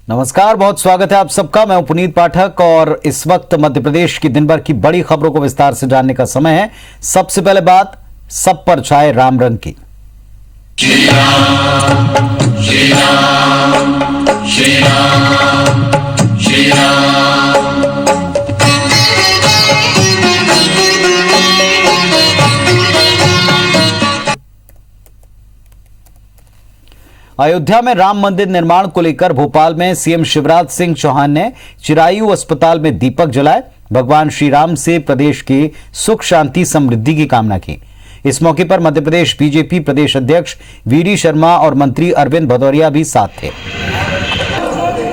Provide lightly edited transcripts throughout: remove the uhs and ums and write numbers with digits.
नमस्कार, बहुत स्वागत है आप सबका। मैं पुनीत पाठक और इस वक्त मध्य प्रदेश की दिन भर की बड़ी खबरों को विस्तार से जानने का समय है। सबसे पहले बात सब पर छाए राम रंग की। श्री राम श्री राम श्री राम श्री राम। अयोध्या में राम मंदिर निर्माण को लेकर भोपाल में सीएम शिवराज सिंह चौहान ने चिरायु अस्पताल में दीपक जलाए। भगवान श्री राम से प्रदेश की सुख शांति समृद्धि की कामना की। इस मौके पर मध्य प्रदेश बीजेपी प्रदेश अध्यक्ष वीडी शर्मा और मंत्री अरविंद भदौरिया भी साथ थे।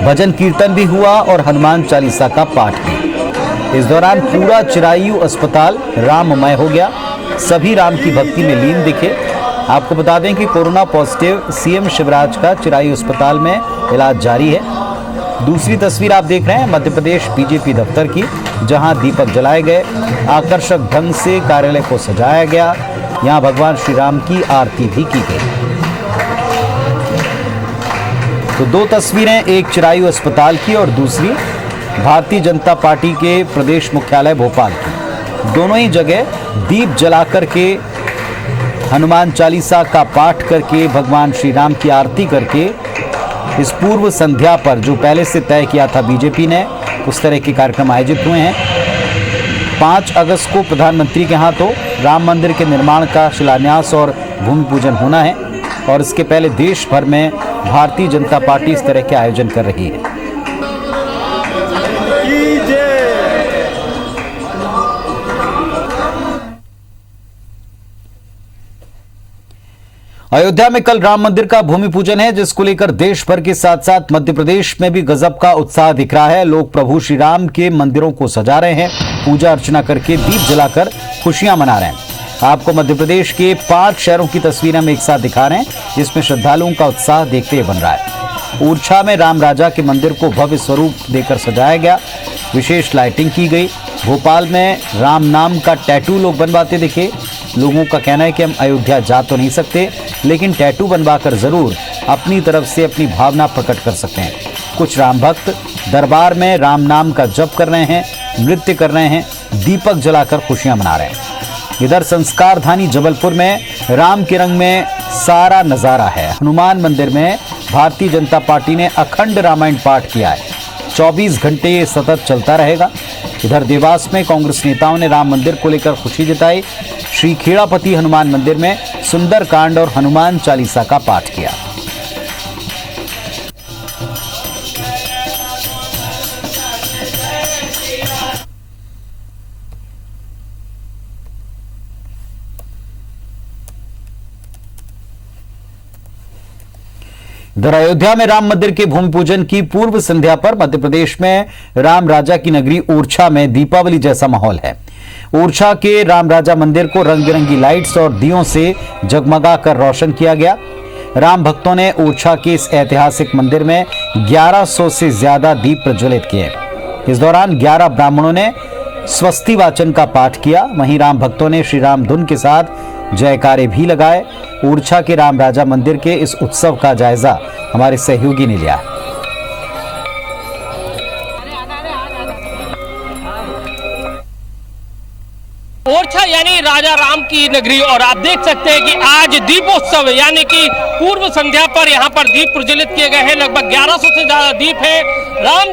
भजन कीर्तन भी हुआ और हनुमान चालीसा का पाठ भी। इस दौरान पूरा चिरायु अस्पताल राममय हो गया। सभी राम की भक्ति में लीन दिखे। आपको बता दें कि कोरोना पॉजिटिव सीएम शिवराज का चिरायु अस्पताल में इलाज जारी है। दूसरी तस्वीर आप देख रहे हैं मध्य प्रदेश बीजेपी दफ्तर की, जहां दीपक जलाए गए। आकर्षक ढंग से कार्यालय को सजाया गया। यहां भगवान श्री राम की आरती भी की गई। तो दो तस्वीरें, एक चिरायु अस्पताल की और दूसरी भारतीय जनता पार्टी के प्रदेश मुख्यालय भोपाल की। दोनों ही जगह दीप जलाकर के, हनुमान चालीसा का पाठ करके, भगवान श्री राम की आरती करके इस पूर्व संध्या पर जो पहले से तय किया था बीजेपी ने, उस तरह के कार्यक्रम आयोजित हुए हैं। 5 अगस्त को प्रधानमंत्री के हाथों राम मंदिर के निर्माण का शिलान्यास और भूमि पूजन होना है और इसके पहले देश भर में भारतीय जनता पार्टी इस तरह के आयोजन कर रही है। अयोध्या में कल राम मंदिर का भूमि पूजन है, जिसको लेकर देश भर के साथ साथ मध्य प्रदेश में भी गजब का उत्साह दिख रहा है। लोग प्रभु श्री राम के मंदिरों को सजा रहे हैं, पूजा अर्चना करके, दीप जलाकर खुशियां मना रहे हैं। आपको मध्य प्रदेश के 5 शहरों की तस्वीरें हम एक साथ दिखा रहे हैं, जिसमें श्रद्धालुओं का उत्साह देखते ही बन रहा है। ओरछा में राम राजा के मंदिर को भव्य स्वरूप देकर सजाया गया, विशेष लाइटिंग की गई। भोपाल में राम नाम का टैटू लोग बनवाते दिखे। लोगों का कहना है कि हम अयोध्या जा तो नहीं सकते, लेकिन टैटू बनवाकर जरूर अपनी तरफ से अपनी भावना प्रकट कर सकते हैं। कुछ राम भक्त दरबार में राम नाम का जप कर रहे हैं, नृत्य कर रहे हैं, दीपक जलाकर खुशियां मना रहे हैं। इधर संस्कार धानी जबलपुर में राम के रंग में सारा नजारा है। हनुमान मंदिर में भारतीय जनता पार्टी ने अखंड रामायण पाठ किया है। 24 घंटे ये सतत चलता रहेगा। इधर देवास में कांग्रेस नेताओं ने राम मंदिर को लेकर खुशी जताई। श्री खेड़ापति हनुमान मंदिर में सुंदर कांड और हनुमान चालीसा का पाठ किया। इधर अयोध्या में राम मंदिर के भूमि पूजन की पूर्व संध्या पर मध्य प्रदेश में राम राजा की नगरी ओरछा में दीपावली जैसा माहौल है। ओरछा के राम राजा मंदिर को रंग बिरंगी लाइट्स और दियों से जगमगा कर रोशन किया गया। राम भक्तों ने ओरछा के इस ऐतिहासिक मंदिर में 1100 से ज्यादा दीप प्रज्वलित किए। इस दौरान 11 ब्राह्मणों ने स्वस्ति वाचन का पाठ किया। वहीं राम भक्तों ने श्री राम धुन के साथ जयकारे भी लगाए। ओरछा के राम राजा मंदिर के इस उत्सव का जायजा हमारे सहयोगी ने लिया। ओरछा यानी राजा राम की नगरी, और आप देख सकते हैं कि आज दीपोत्सव यानी कि पूर्व संध्या पर यहाँ पर दीप प्रज्वलित किए गए हैं। लगभग 1100 से ज्यादा दीप है। राम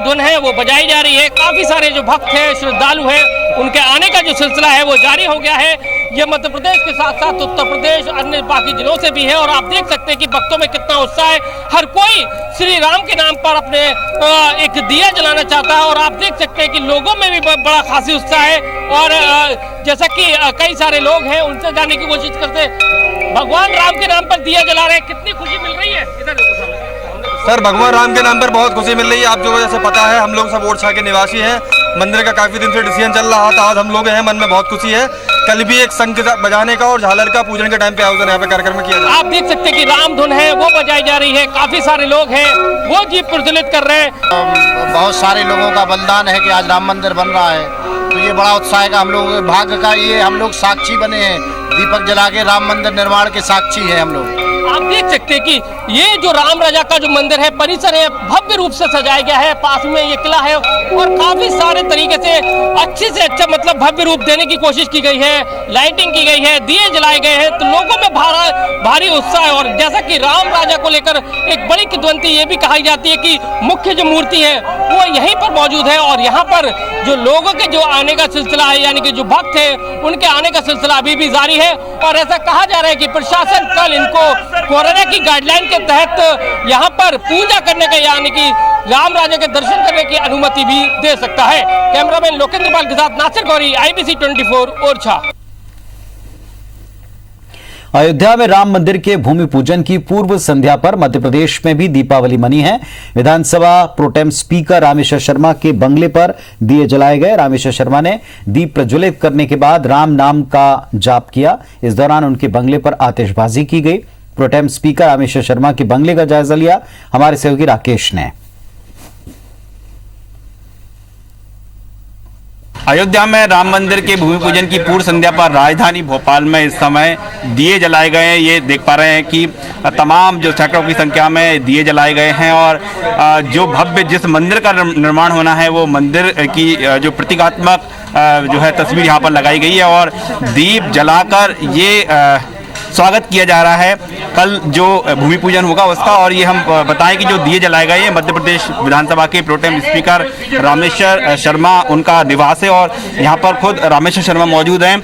धुन है वो बजाई जा रही है। काफी सारे जो भक्त हैं, श्रद्धालु हैं, उनके आने का जो सिलसिला है वो जारी हो गया है। ये मध्य प्रदेश के साथ साथ उत्तर प्रदेश, अन्य बाकी जिलों से भी है और आप देख सकते हैं कि भक्तों में कितना उत्साह है। हर कोई श्री राम के नाम पर अपने एक दिया जलाना चाहता है और आप देख सकते हैं कि लोगों में भी बड़ा खासी उत्साह है। और जैसा कि कई सारे लोग हैं, उनसे जानने की कोशिश करते हैं, भगवान राम के नाम पर दिया जला रहे हैं, कितनी खुशी मिल रही है? इधर देखो सर, भगवान राम के नाम पर बहुत खुशी मिल रही है। आप जो जैसे पता है, हम लोग सब ओरछा के निवासी हैं। मंदिर का काफी दिन से डिसीजन चल रहा था, आज हम लोग हैं, मन में बहुत खुशी है। कल भी एक शंख बजाने का और झालर का पूजन के टाइम पे आयोजन यहाँ पे कार्यक्रम किया जाए। आप देख सकते हैं कि राम धुन है वो बजाई जा रही है। काफी सारे लोग हैं वो दीप प्रज्वलित कर रहे हैं। बहुत सारे लोगों का बलिदान है कि आज राम मंदिर बन रहा है, तो ये बड़ा उत्साह का हम लोग भाग्य का, ये हम लोग साक्षी बने हैं। दीपक जला के राम मंदिर निर्माण के साक्षी है हम लोग। आप देख सकते हैं कि ये जो राम राजा का जो मंदिर है, परिसर है, भव्य रूप से सजाया गया है। पास में ये किला है और काफी सारे तरीके से अच्छे से अच्छा मतलब भव्य रूप देने की कोशिश की गई है, लाइटिंग की गई है, दिए जलाए गए हैं, तो लोगों में भारी उत्साह है। और जैसा कि राम राजा को लेकर एक बड़ी किंवदंती ये भी कही जाती है कि मुख्य जो मूर्ति है वो यहीं पर मौजूद है और यहाँ पर जो लोगों के जो आने का सिलसिला है, यानी कि जो भक्त है उनके आने का सिलसिला अभी भी जारी है। और ऐसा कहा जा रहा है कि प्रशासन कल इनको कोरोना की गाइडलाइन के तहत यहाँ पर पूजा करने का, यानी कि राम राजा के दर्शन करने की अनुमति भी दे सकता है। कैमरामैन लोकेंद्र पाल के साथ नासिर गौरी, IBC 24 ओरछा। अयोध्या में राम मंदिर के भूमि पूजन की पूर्व संध्या पर मध्य प्रदेश में भी दीपावली मनी है। विधानसभा प्रोटेम स्पीकर रामेश्वर शर्मा के बंगले पर दिए जलाए गए। रामेश्वर शर्मा ने दीप प्रज्वलित करने के बाद राम नाम का जाप किया। इस दौरान उनके बंगले पर आतिशबाजी की गई। प्रोटेम स्पीकर रामेश्वर शर्मा के बंगले का जायजा लिया हमारे सहयोगी राकेश ने। अयोध्या में राम मंदिर के भूमि पूजन की पूर्व संध्या पर राजधानी भोपाल में इस समय दिए जलाए गए हैं। ये देख पा रहे हैं कि तमाम जो सैकड़ों की संख्या में दिए जलाए गए हैं और जो भव्य जिस मंदिर का निर्माण होना है वो मंदिर की जो प्रतीकात्मक जो है तस्वीर यहाँ पर लगाई गई है और दीप जलाकर ये स्वागत किया जा रहा है कल जो भूमि पूजन होगा उसका। और ये हम बताएं कि जो दिए जलाए गए हैं मध्य प्रदेश विधानसभा के प्रोटेम स्पीकर रामेश्वर शर्मा उनका निवास है और यहाँ पर खुद रामेश्वर शर्मा मौजूद हैं।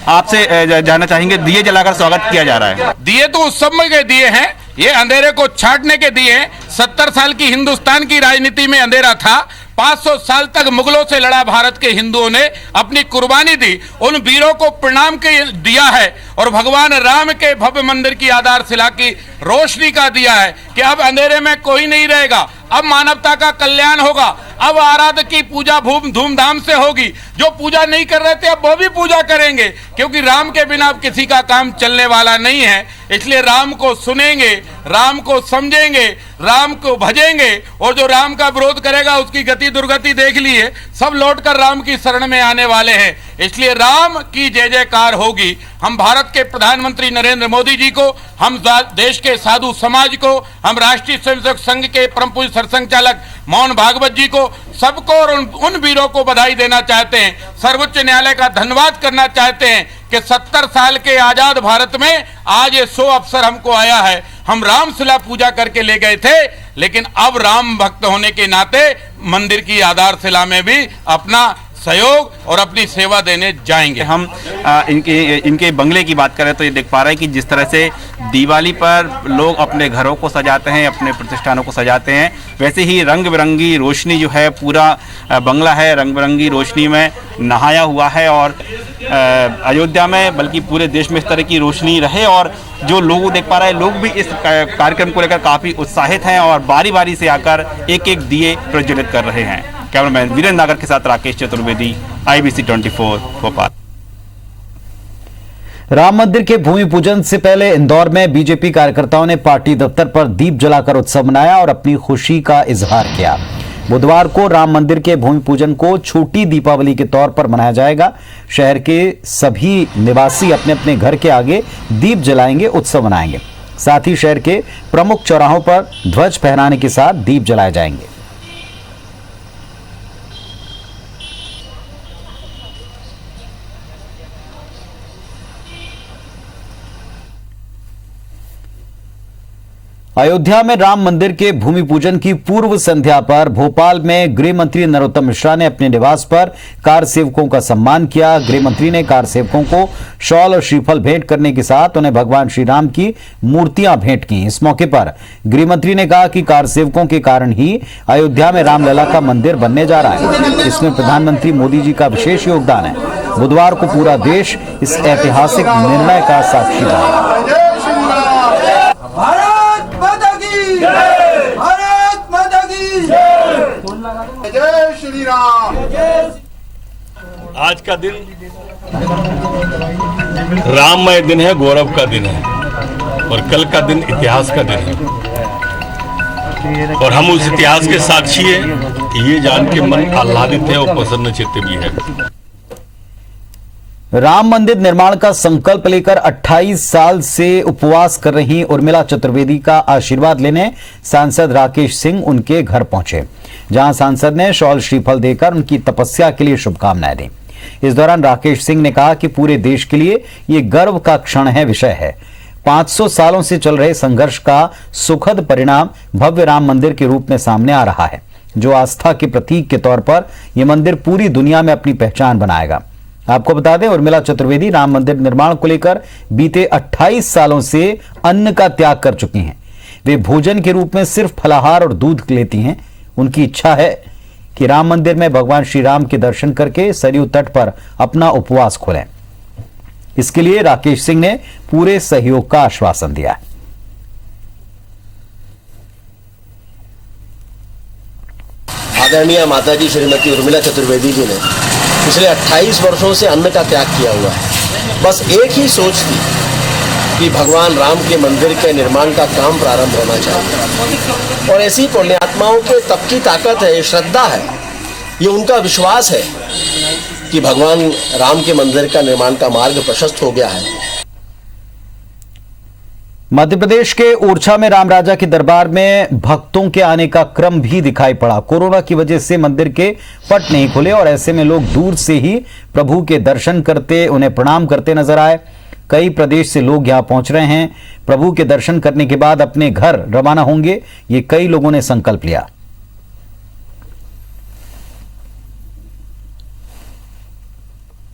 आपसे जानना चाहेंगे, दिए जलाकर स्वागत किया जा रहा है। दिए तो उस समय के दिए हैं, ये अंधेरे को छाटने के दिए हैं। 70 साल की हिंदुस्तान की राजनीति में अंधेरा था। 500 साल तक मुगलों से लड़ा भारत के हिंदुओं ने अपनी कुर्बानी दी, उन वीरों को प्रणाम के दिया है और भगवान राम के भव्य मंदिर की आधारशिला की रोशनी का दिया है कि अब अंधेरे में कोई नहीं रहेगा, अब मानवता का कल्याण होगा, अब आराध्य की पूजा धूमधाम से होगी। जो पूजा नहीं कर रहे थे अब वो भी पूजा करेंगे, क्योंकि राम के बिना अब किसी का काम चलने वाला नहीं है। इसलिए राम को सुनेंगे, राम को समझेंगे, राम को भजेंगे और जो राम का विरोध करेगा उसकी गति दुर्गति देख ली है। सब लौटकर राम की शरण में आने वाले हैं। इसलिए राम की जय जयकार होगी। हम भारत के प्रधानमंत्री नरेंद्र मोदी जी को, हम देश के साधु समाज को, हम राष्ट्रीय स्वयंसेवक संघ के परम पूज्य सरसंघचालक मोहन भागवत जी को, सबको और उन वीरों को बधाई देना चाहते हैं। सर्वोच्च न्यायालय का धन्यवाद करना चाहते हैं कि 70 साल के आजाद भारत में आज ये 100 अवसर हमको आया है। हम रामशिला पूजा करके ले गए थे, लेकिन अब राम भक्त होने के नाते मंदिर की आधारशिला में भी अपना सहयोग और अपनी सेवा देने जाएंगे। हम इनके बंगले की बात करें तो ये देख पा रहे हैं कि जिस तरह से दिवाली पर लोग अपने घरों को सजाते हैं, अपने प्रतिष्ठानों को सजाते हैं, वैसे ही रंग बिरंगी रोशनी जो है पूरा बंगला है रंग बिरंगी रोशनी में नहाया हुआ है। और अयोध्या में बल्कि पूरे देश में इस तरह की रोशनी रहे और जो लोग देख पा रहे हैं, लोग भी इस कार्यक्रम को लेकर काफ़ी उत्साहित हैं और बारी बारी से आकर एक एक दिए प्रज्वलित कर रहे हैं। कैमरामैन वीरेंद्र नागर के साथ राकेश चतुर्वेदी, IBC 24 भोपाल। राम मंदिर के भूमि पूजन से पहले इंदौर में बीजेपी कार्यकर्ताओं ने पार्टी दफ्तर पर दीप जलाकर उत्सव मनाया और अपनी खुशी का इजहार किया। बुधवार को राम मंदिर के भूमि पूजन को छोटी दीपावली के तौर पर मनाया जाएगा। शहर के सभी निवासी अपने अपने घर के आगे दीप जलाएंगे, उत्सव मनाएंगे। साथ ही शहर के प्रमुख चौराहों पर ध्वज फहराने के साथ दीप जलाए जाएंगे। अयोध्या में राम मंदिर के भूमि पूजन की पूर्व संध्या पर भोपाल में गृह मंत्री नरोत्तम मिश्रा ने अपने निवास पर कार सेवकों का सम्मान किया। गृह मंत्री ने कार सेवकों को शॉल और श्रीफल भेंट करने के साथ उन्हें भगवान श्री राम की मूर्तियां भेंट की। इस मौके पर गृह मंत्री ने कहा कि कार सेवकों के कारण ही अयोध्या में रामलला का मंदिर बनने जा रहा है। इसमें प्रधानमंत्री मोदी जी का विशेष योगदान है। बुधवार को पूरा देश इस ऐतिहासिक निर्णय का साक्षी बनेगा। भारत माता की जय श्री राम। आज का दिन राममय दिन है, गौरव का दिन है और कल का दिन इतिहास का दिन है और हम उस इतिहास के साक्षी हैं कि ये जान के मन आह्लादित है और प्रसन्न चित्त भी है। राम मंदिर निर्माण का संकल्प लेकर 28 साल से उपवास कर रही उर्मिला चतुर्वेदी का आशीर्वाद लेने सांसद राकेश सिंह उनके घर पहुंचे, जहां सांसद ने शॉल श्रीफल देकर उनकी तपस्या के लिए शुभकामनाएं दी। इस दौरान राकेश सिंह ने कहा कि पूरे देश के लिए ये गर्व का क्षण है, विषय है 500 सालों से चल रहे संघर्ष का सुखद परिणाम भव्य राम मंदिर के रूप में सामने आ रहा है, जो आस्था के प्रतीक के तौर पर यह मंदिर पूरी दुनिया में अपनी पहचान बनाएगा। आपको बता दें, उर्मिला चतुर्वेदी राम मंदिर निर्माण को लेकर बीते 28 सालों से अन्न का त्याग कर चुकी हैं। वे भोजन के रूप में सिर्फ फलाहार और दूध लेती हैं। उनकी इच्छा है कि राम मंदिर में भगवान श्री राम के दर्शन करके सरयू तट पर अपना उपवास खोलें। इसके लिए राकेश सिंह ने पूरे सहयोग का आश्वासन दिया है। आदरणीय माताजी श्रीमती उर्मिला चतुर्वेदी जी ने पिछले 28 वर्षों से अन्न का त्याग किया हुआ है। बस एक ही सोच थी कि भगवान राम के मंदिर के निर्माण का काम प्रारंभ होना चाहिए, और ऐसी पुण्यात्माओं के तप की ताकत है, श्रद्धा है, ये उनका विश्वास है कि भगवान राम के मंदिर का निर्माण का मार्ग प्रशस्त हो गया है। मध्य प्रदेश के ओरछा में राम राजा के दरबार में भक्तों के आने का क्रम भी दिखाई पड़ा। कोरोना की वजह से मंदिर के पट नहीं खुले और ऐसे में लोग दूर से ही प्रभु के दर्शन करते, उन्हें प्रणाम करते नजर आए। कई प्रदेश से लोग यहां पहुंच रहे हैं। प्रभु के दर्शन करने के बाद अपने घर रवाना होंगे, ये कई लोगों ने संकल्प लिया।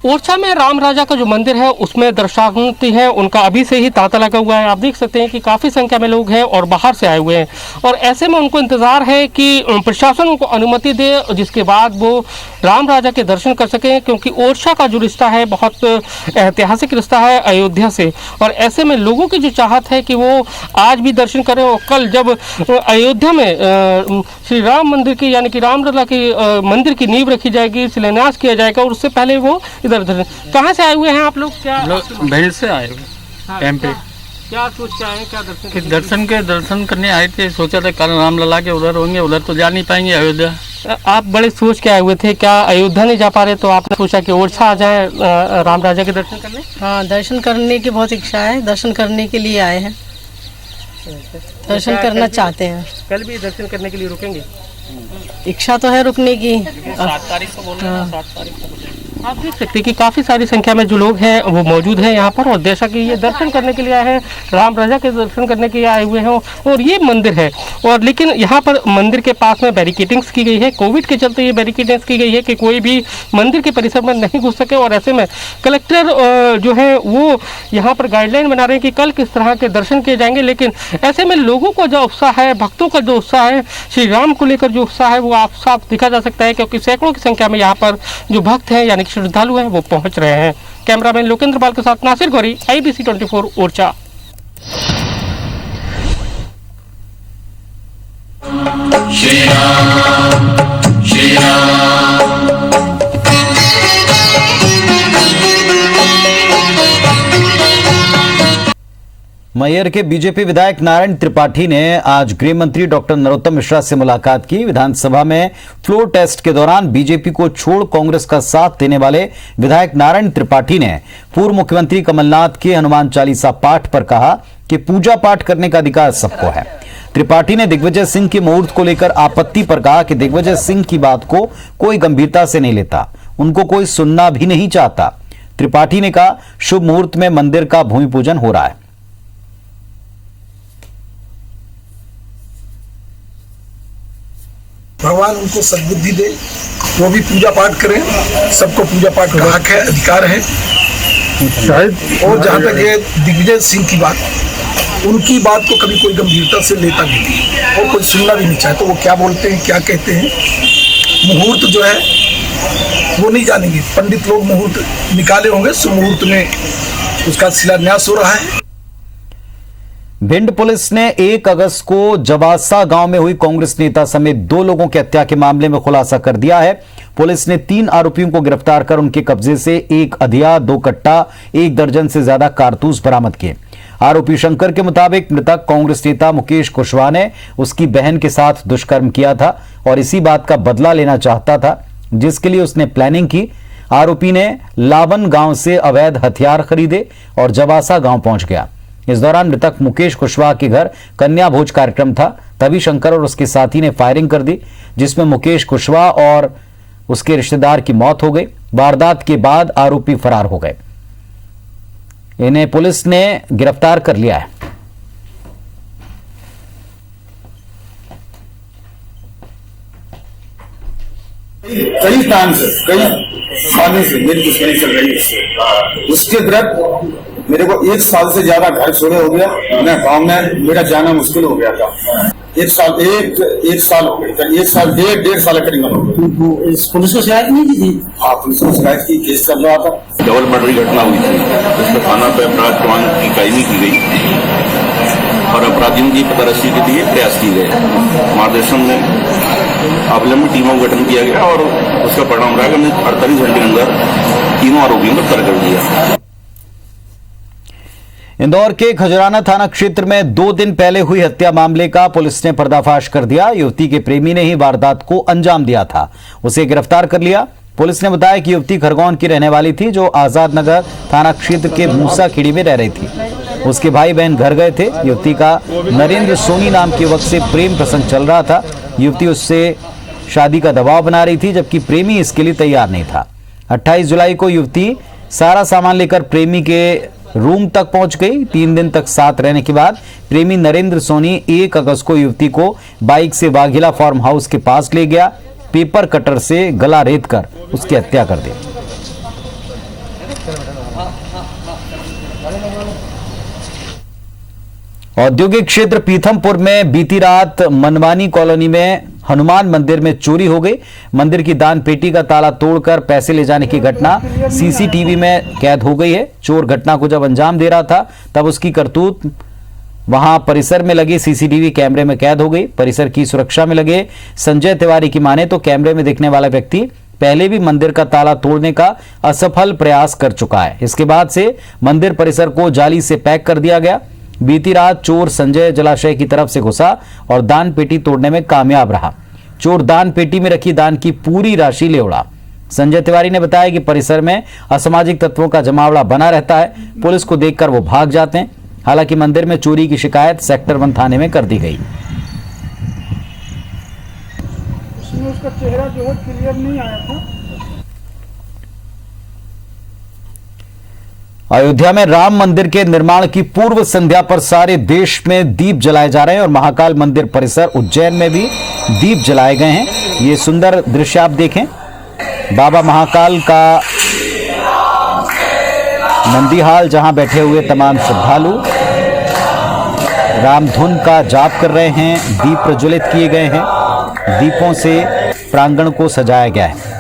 ओरछा में राम राजा का जो मंदिर है उसमें दर्शनार्थी हैं, उनका अभी से ही तांता लगा हुआ है। आप देख सकते हैं कि काफ़ी संख्या में लोग हैं और बाहर से आए हुए हैं, और ऐसे में उनको इंतज़ार है कि प्रशासन उनको अनुमति दे, जिसके बाद वो राम राजा के दर्शन कर सकें, क्योंकि ओरछा का जो रिश्ता है बहुत ऐतिहासिक रिश्ता है अयोध्या से। और ऐसे में लोगों की जो चाहत है कि वो आज भी दर्शन करें, और कल जब अयोध्या में श्री राम मंदिर की यानी कि रामलला की मंदिर की नींव रखी जाएगी, शिलान्यास किया जाएगा, और उससे पहले वो कहाँ से आए हुए हैं आप लोग? क्या भैल से आए हुए एमपी। क्या सोच के आए हैं, क्या दर्शन करने आए थे। सोचा था कल रामलला के उधर होंगे, उधर तो जा नहीं पाएंगे अयोध्या। आप बड़े सोच के आए हुए थे, क्या अयोध्या नहीं जा पा रहे तो आपने सोचा कि ओरछा आ जाए राम राजा के दर्शन करने? हाँ, दर्शन करने की बहुत इच्छा है, दर्शन करने के लिए आए हैं, दर्शन करना चाहते हैं। कल भी दर्शन करने के लिए रुकेंगे? इच्छा तो है रुकने की। 7 तारीख को बोल रहे हैं, 7 तारीख को। आप देख सकते हैं कि काफ़ी सारी संख्या में जो लोग हैं वो मौजूद हैं यहाँ पर, और जैसा कि ये दर्शन करने के लिए आए हैं, राम राजा के दर्शन करने के लिए आए हुए हैं। और ये मंदिर है, और लेकिन यहाँ पर मंदिर के पास में बैरिकेडिंग्स की गई है। कोविड के चलते ये बैरिकेडिंग्स की गई है कि कोई भी मंदिर के परिसर में नहीं घुस सके। और ऐसे में कलेक्टर जो है वो यहाँ पर गाइडलाइन बना रहे हैं कि कल किस तरह के दर्शन किए जाएंगे। लेकिन ऐसे में लोगों का जो उत्साह है, भक्तों का जो उत्साह है, श्री राम को लेकर जो उत्साह है वो आप साफ दिखा जा सकता है, क्योंकि सैकड़ों की संख्या में यहाँ पर जो भक्त हैं यानी श्रद्धालु हैं वो पहुंच रहे हैं। कैमरामैन लोकेंद्र बाल के साथ नासिर गौरी, IBC 24 ओरछा। श्री राम श्री राम। मैहर के बीजेपी विधायक नारायण त्रिपाठी ने आज गृह मंत्री डॉक्टर नरोत्तम मिश्रा से मुलाकात की। विधानसभा में फ्लोर टेस्ट के दौरान बीजेपी को छोड़ कांग्रेस का साथ देने वाले विधायक नारायण त्रिपाठी ने पूर्व मुख्यमंत्री कमलनाथ के हनुमान चालीसा पाठ पर कहा कि पूजा पाठ करने का अधिकार सबको है। त्रिपाठी ने दिग्विजय सिंह के मुहूर्त को लेकर आपत्ति पर कहा कि दिग्विजय सिंह की बात को कोई गंभीरता से नहीं लेता, उनको कोई सुनना भी नहीं चाहता। त्रिपाठी ने कहा, शुभ मुहूर्त में मंदिर का भूमि पूजन हो रहा है। भगवान उनको सद्बुद्धि दे, वो भी पूजा पाठ करें। सबको पूजा पाठ का हक है, अधिकार है। शायद और जहाँ तक है दिग्विजय सिंह की बात, उनकी बात को कभी कोई गंभीरता से लेता भी नहीं और कोई सुनना भी नहीं चाहता। वो क्या बोलते हैं, क्या कहते हैं, मुहूर्त जो है वो नहीं जानेंगे। पंडित लोग मुहूर्त निकाले होंगे, सुमुहूर्त में उसका शिलान्यास हो रहा है। भिंड पुलिस ने 1 अगस्त को जवासा गांव में हुई कांग्रेस नेता समेत 2 लोगों की हत्या के मामले में खुलासा कर दिया है। पुलिस ने 3 आरोपियों को गिरफ्तार कर उनके कब्जे से 1 अधिया, 2 कट्टा, 1 दर्जन से ज्यादा कारतूस बरामद किए। आरोपी शंकर के मुताबिक मृतक कांग्रेस नेता मुकेश कुशवाहा ने उसकी बहन के साथ दुष्कर्म किया था और इसी बात का बदला लेना चाहता था, जिसके लिए उसने प्लानिंग की। आरोपी ने लावन गांव से अवैध हथियार खरीदे और जवासा गांव पहुंच गया। इस दौरान मृतक मुकेश कुशवाहा के घर कन्या भोज कार्यक्रम था, तभी शंकर और उसके साथी ने फायरिंग कर दी, जिसमें मुकेश कुशवाहा और उसके रिश्तेदार की मौत हो गई। वारदात के बाद आरोपी फरार हो गए। इन्हें पुलिस ने गिरफ्तार कर लिया है। कई टाइम से, कई सालों से मेरी दुश्मनी चल रही है। उसके विरुद्ध मेरे को 1 साल से ज्यादा घर छोड़े हो गया। मैं गांव में मेरा जाना मुश्किल हो गया था। 1 साल हो गया था। 1 साल 1.5 साल करीबन हो गया। पुलिस को शिकायत नहीं की थी? हाँ, पुलिस को शिकायत की, केस चल रहा था। डबल मर्डर की घटना हुई थी, उसमें थाना पे अपराध क्रमांक की कायमी की गई और अपराधियों की पताराशी के लिए प्रयास किए गए। मार्गदर्शन में अवलंबी टीमों का गठन किया गया और उसका परिणाम रहा कि हमने 48 घंटे के अंदर तीनों आरोपियों को गिरफ्तार कर दिया। इंदौर के खजराना थाना क्षेत्र में 2 दिन पहले हुई हत्या मामले का पुलिस ने पर्दाफाश कर दिया। युवती के प्रेमी ने ही वारदात को अंजाम दिया था, उसे गिरफ्तार कर लिया। पुलिस ने बताया कि युवती खरगोन की रहने वाली थी, जो आजाद नगर थाना क्षेत्र के मूसा खेड़ी में रह रही थी। उसके भाई बहन घर गए थे। युवती का नरेंद्र सोनी नाम के युवक से प्रेम प्रसंग चल रहा था। युवती उससे शादी का दबाव बना रही थी, जबकि प्रेमी इसके लिए तैयार नहीं था। 28 जुलाई को युवती सारा सामान लेकर प्रेमी के रूम तक पहुंच गई। 3 दिन तक साथ रहने के बाद प्रेमी नरेंद्र सोनी 1 अगस्त को युवती को बाइक से वाघिला फार्म हाउस के पास ले गया। पेपर कटर से गला रेत कर उसकी हत्या कर दी। औद्योगिक क्षेत्र पीथमपुर में बीती रात मनवानी कॉलोनी में हनुमान मंदिर में चोरी हो गई। मंदिर की दान पेटी का ताला तोड़कर पैसे ले जाने की घटना सीसीटीवी में कैद हो गई है। चोर घटना को जब अंजाम दे रहा था, तब उसकी करतूत वहां परिसर में लगे सीसीटीवी कैमरे में कैद हो गई। परिसर की सुरक्षा में लगे संजय तिवारी की माने तो कैमरे में दिखने वाला व्यक्ति पहले भी मंदिर का ताला तोड़ने का असफल प्रयास कर चुका है। इसके बाद से मंदिर परिसर को जाली से पैक कर दिया गया। बीती रात चोर संजय जलाशय की तरफ से घुसा और दान पेटी तोड़ने में कामयाब रहा। चोर दान पेटी में रखी दान की पूरी राशि ले उड़ा। संजय तिवारी ने बताया कि परिसर में असामाजिक तत्वों का जमावड़ा बना रहता है। पुलिस को देखकर वो भाग जाते हैं। हालांकि मंदिर में चोरी की शिकायत सेक्टर 1 थाने में कर दी गई। उसका चेहरा जो है क्लियर नहीं आया था। अयोध्या में राम मंदिर के निर्माण की पूर्व संध्या पर सारे देश में दीप जलाए जा रहे हैं और महाकाल मंदिर परिसर उज्जैन में भी दीप जलाए गए हैं। ये सुंदर दृश्य आप देखें। बाबा महाकाल का नंदीहाल, जहां बैठे हुए तमाम श्रद्धालु रामधुन का जाप कर रहे हैं। दीप प्रज्वलित किए गए हैं। दीपों से प्रांगण को सजाया गया है।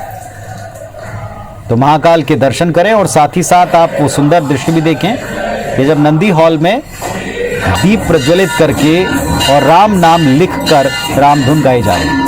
तो महाकाल के दर्शन करें और साथ ही साथ आप वो सुंदर दृश्य भी देखें कि जब नंदी हॉल में दीप प्रज्वलित करके और राम नाम लिखकर रामधुन गाई जा रही है।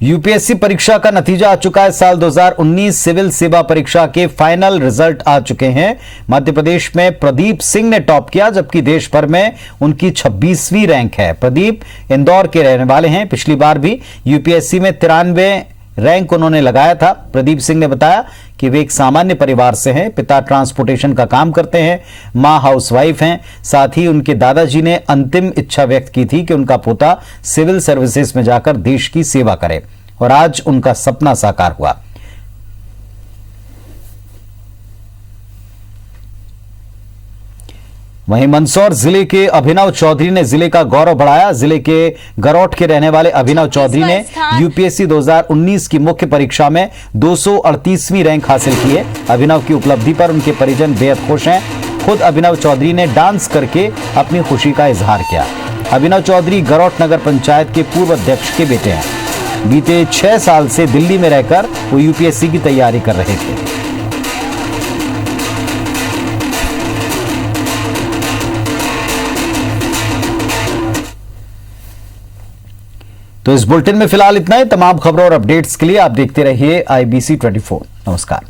यूपीएससी परीक्षा का नतीजा आ चुका है। साल 2019 सिविल सेवा परीक्षा के फाइनल रिजल्ट आ चुके हैं। मध्य प्रदेश में प्रदीप सिंह ने टॉप किया, जबकि देश भर में उनकी 26वीं रैंक है। प्रदीप इंदौर के रहने वाले हैं। पिछली बार भी यूपीएससी में 93 रैंक उन्होंने लगाया था। प्रदीप सिंह ने बताया कि वे एक सामान्य परिवार से हैं। पिता ट्रांसपोर्टेशन का काम करते हैं, मां हाउसवाइफ हैं। साथ ही उनके दादाजी ने अंतिम इच्छा व्यक्त की थी कि उनका पोता सिविल सर्विसेज में जाकर देश की सेवा करे और आज उनका सपना साकार हुआ। वहीं मंदसौर जिले के अभिनव चौधरी ने जिले का गौरव बढ़ाया। जिले के गरौठ के रहने वाले अभिनव चौधरी ने यूपीएससी 2019 की मुख्य परीक्षा में 238वीं रैंक हासिल की है। अभिनव की उपलब्धि पर उनके परिजन बेहद खुश हैं। खुद अभिनव चौधरी ने डांस करके अपनी खुशी का इजहार किया। अभिनव चौधरी गरौठ नगर पंचायत के पूर्व अध्यक्ष के बेटे हैं। बीते 6 साल से दिल्ली में रहकर वो यूपीएससी की तैयारी कर रहे थे। तो इस बुलेटिन में फिलहाल इतना ही। तमाम खबरों और अपडेट्स के लिए आप देखते रहिए IBC 24। नमस्कार।